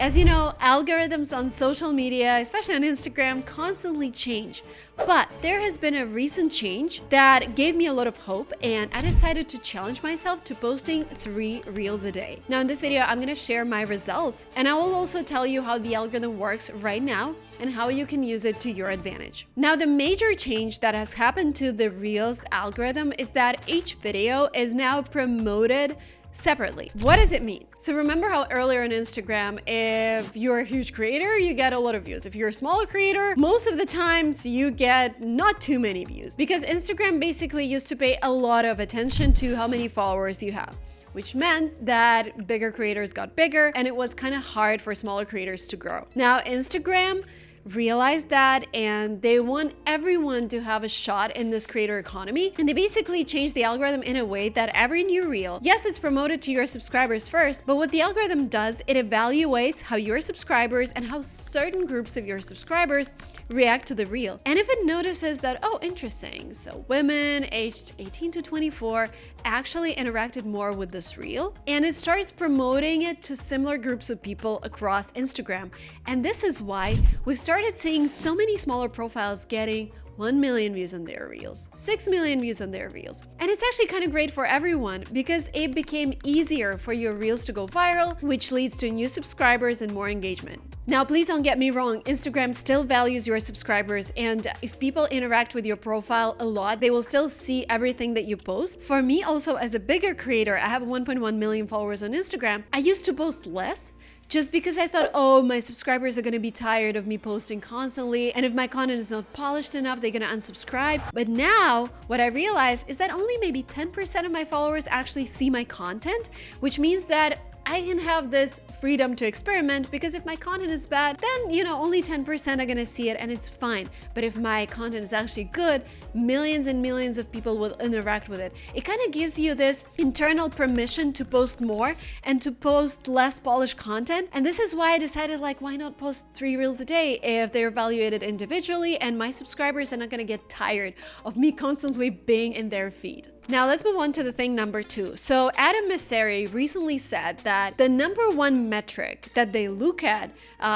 As you know, algorithms on social media, especially on Instagram, constantly change. But there has been a recent change that gave me a lot of hope, and I decided to challenge myself to posting 3 reels a day. Now in this video, I'm gonna share my results, and I will also tell you how the algorithm works right now and how you can use it to your advantage. Now, the major change that has happened to the Reels algorithm is that each video is now promoted separately. What does it mean? So remember how earlier on Instagram, if you're a huge creator, you get a lot of views. If you're a smaller creator, most of the times you get not too many views, because Instagram basically used to pay a lot of attention to how many followers you have, which meant that bigger creators got bigger and it was kind of hard for smaller creators to grow. Now, Instagram realized that, and they want everyone to have a shot in this creator economy, and they basically changed the algorithm in a way that every new reel, yes, it's promoted to your subscribers first, but what the algorithm does, it evaluates how your subscribers and how certain groups of your subscribers react to the reel. And if it notices that, oh, interesting, so women aged 18 to 24 actually interacted more with this reel, and it starts promoting it to similar groups of people across Instagram. And this is why we've started seeing so many smaller profiles getting 1 million views on their reels, 6 million views on their reels. And it's actually kind of great for everyone because it became easier for your reels to go viral, which leads to new subscribers and more engagement. Now, please don't get me wrong, Instagram still values your subscribers, and if people interact with your profile a lot, they will still see everything that you post. For me also, as a bigger creator, I have 1.1 million followers on Instagram. I used to post less, just because I thought, oh, my subscribers are gonna be tired of me posting constantly, and if my content is not polished enough, they're gonna unsubscribe. But now, what I realize is that only maybe 10% of my followers actually see my content, which means that I can have this freedom to experiment, because if my content is bad, then, only 10% are gonna see it and it's fine. But if my content is actually good, millions and millions of people will interact with it. It kind of gives you this internal permission to post more and to post less polished content. And this is why I decided, why not post 3 reels a day if they're evaluated individually and my subscribers are not gonna get tired of me constantly being in their feed. Now let's move on to the thing number 2. So Adam Mosseri recently said that the number 1 metric that they look at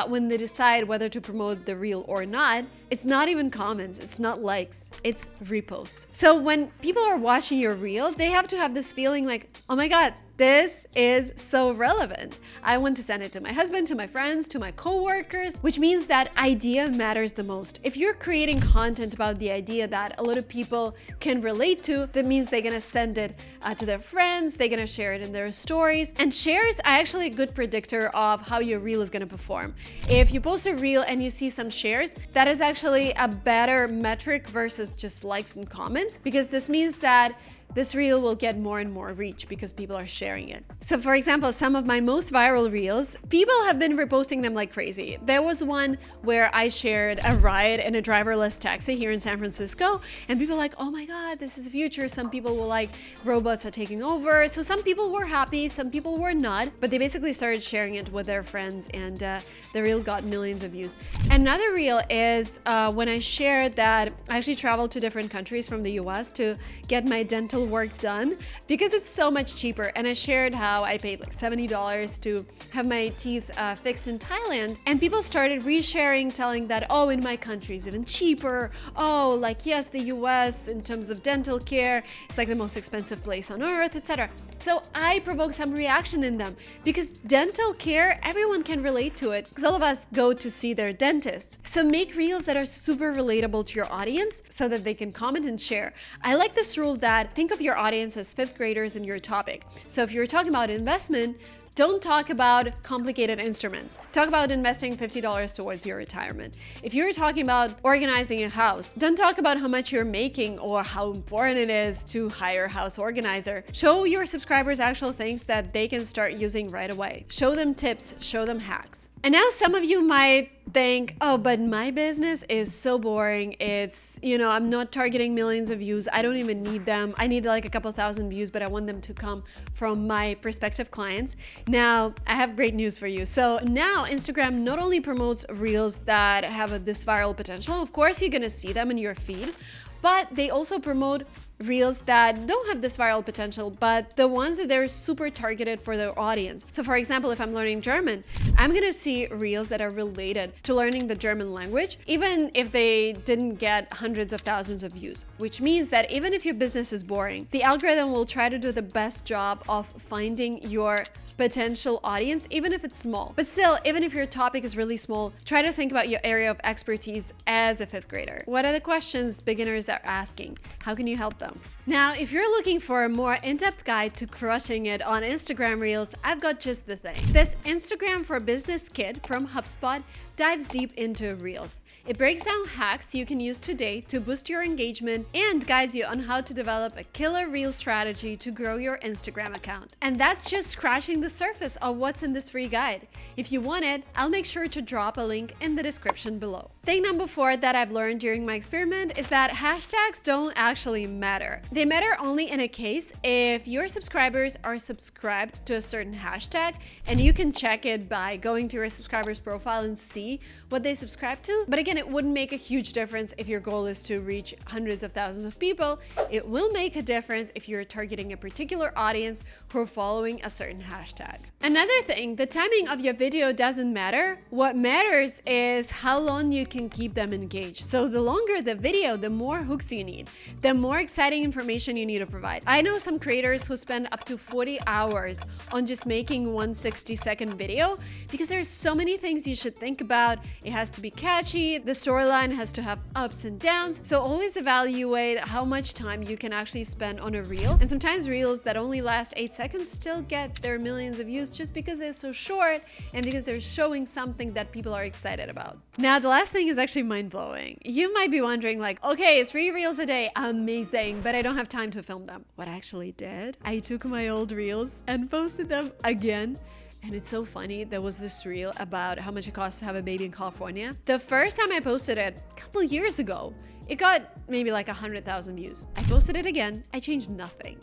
when they decide whether to promote the reel or not, it's not even comments, it's not likes, it's reposts. So when people are watching your reel, they have to have this feeling like, oh my God, this is so relevant. I want to send it to my husband, to my friends, to my coworkers, which means that idea matters the most. If you're creating content about the idea that a lot of people can relate to, that means they're gonna send it to their friends, they're gonna share it in their stories. And shares are actually a good predictor of how your reel is gonna perform. If you post a reel and you see some shares, that is actually a better metric versus just likes and comments, because this means that this reel will get more and more reach because people are sharing it. So for example, some of my most viral reels, people have been reposting them like crazy. There was one where I shared a ride in a driverless taxi here in San Francisco, and people were like, oh my God, this is the future. Some people were like, robots are taking over. So some people were happy, some people were not, but they basically started sharing it with their friends, and the reel got millions of views. Another reel is when I shared that I actually traveled to different countries from the US to get my dental work done because it's so much cheaper. And I shared how I paid like $70 to have my teeth fixed in Thailand, and people started resharing, telling that, oh, in my country is even cheaper. Oh, yes, the US in terms of dental care, it's like the most expensive place on earth, etc. So I provoked some reaction in them, because dental care, everyone can relate to it, because all of us go to see their dentist. So make reels that are super relatable to your audience so that they can comment and share. I like this rule that think of your audience as 5th graders in your topic. So if you're talking about investment, don't talk about complicated instruments. Talk about investing $50 towards your retirement. If you're talking about organizing a house, don't talk about how much you're making or how important it is to hire a house organizer. Show your subscribers actual things that they can start using right away. Show them tips, show them hacks. And now some of you might think, oh, but my business is so boring. It's, I'm not targeting millions of views. I don't even need them. I need like a couple thousand views, but I want them to come from my prospective clients. Now, I have great news for you. So now Instagram not only promotes reels that have this viral potential, of course, you're gonna see them in your feed, but they also promote reels that don't have this viral potential, but the ones that they're super targeted for their audience. So for example, if I'm learning German, I'm gonna see reels that are related to learning the German language, even if they didn't get hundreds of thousands of views, which means that even if your business is boring, the algorithm will try to do the best job of finding your potential audience, even if it's small. But still, even if your topic is really small, try to think about your area of expertise as a fifth grader. What are the questions beginners are asking? How can you help them? Now, if you're looking for a more in-depth guide to crushing it on Instagram Reels, I've got just the thing. This Instagram for Business kit from HubSpot dives deep into Reels. It breaks down hacks you can use today to boost your engagement and guides you on how to develop a killer Reel strategy to grow your Instagram account. And that's just scratching the surface of what's in this free guide. If you want it, I'll make sure to drop a link in the description below. Thing number 4 that I've learned during my experiment is that hashtags don't actually matter. They matter only in a case if your subscribers are subscribed to a certain hashtag, and you can check it by going to your subscribers profile and see what they subscribe to. But again, it wouldn't make a huge difference if your goal is to reach hundreds of thousands of people. It will make a difference if you're targeting a particular audience who are following a certain hashtag. Another thing, the timing of your video doesn't matter. What matters is how long you can keep them engaged. So the longer the video, the more hooks you need, the more exciting information you need to provide. I know some creators who spend up to 40 hours on just making one 60-second video because there's so many things you should think about. It has to be catchy, the storyline has to have ups and downs. So always evaluate how much time you can actually spend on a reel. And sometimes reels that only last 8 seconds still get their millions of views just because they're so short and because they're showing something that people are excited about. Now, the last thing is actually mind-blowing. You might be wondering like, okay, 3 reels a day, amazing, but I don't have time to film them. What I actually did, I took my old reels and posted them again. And it's so funny, there was this reel about how much it costs to have a baby in California. The first time I posted it, a couple years ago, it got maybe like 100,000 views. I posted it again, I changed nothing.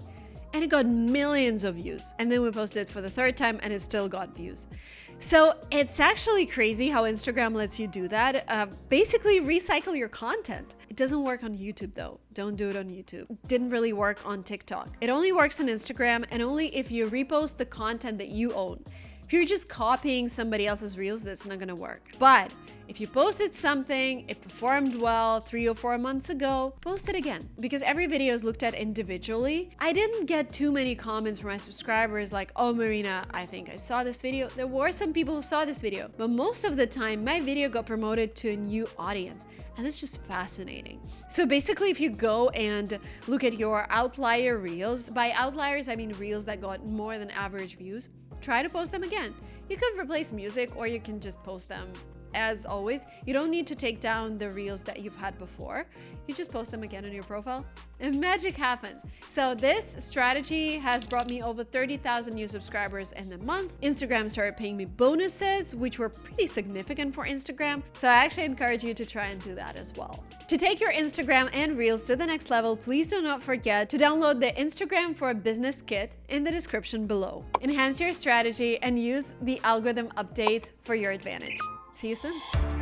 And it got millions of views. And then we posted it for the 3rd time and it still got views. So it's actually crazy how Instagram lets you do that. Basically recycle your content. It doesn't work on YouTube though. Don't do it on YouTube. It didn't really work on TikTok. It only works on Instagram and only if you repost the content that you own. If you're just copying somebody else's reels, that's not gonna work. But if you posted something, it performed well 3 or 4 months ago, post it again. Because every video is looked at individually. I didn't get too many comments from my subscribers like, oh Marina, I think I saw this video. There were some people who saw this video, but most of the time my video got promoted to a new audience. And that's just fascinating. So basically, if you go and look at your outlier reels, by outliers, I mean reels that got more than average views, try to post them again. You could replace music or you can just post them as always. You don't need to take down the reels that you've had before. You just post them again on your profile and magic happens. So this strategy has brought me over 30,000 new subscribers in a month. Instagram started paying me bonuses, which were pretty significant for Instagram. So I actually encourage you to try and do that as well. To take your Instagram and Reels to the next level, please do not forget to download the Instagram for Business kit in the description below. Enhance your strategy and use the algorithm updates for your advantage. See you soon.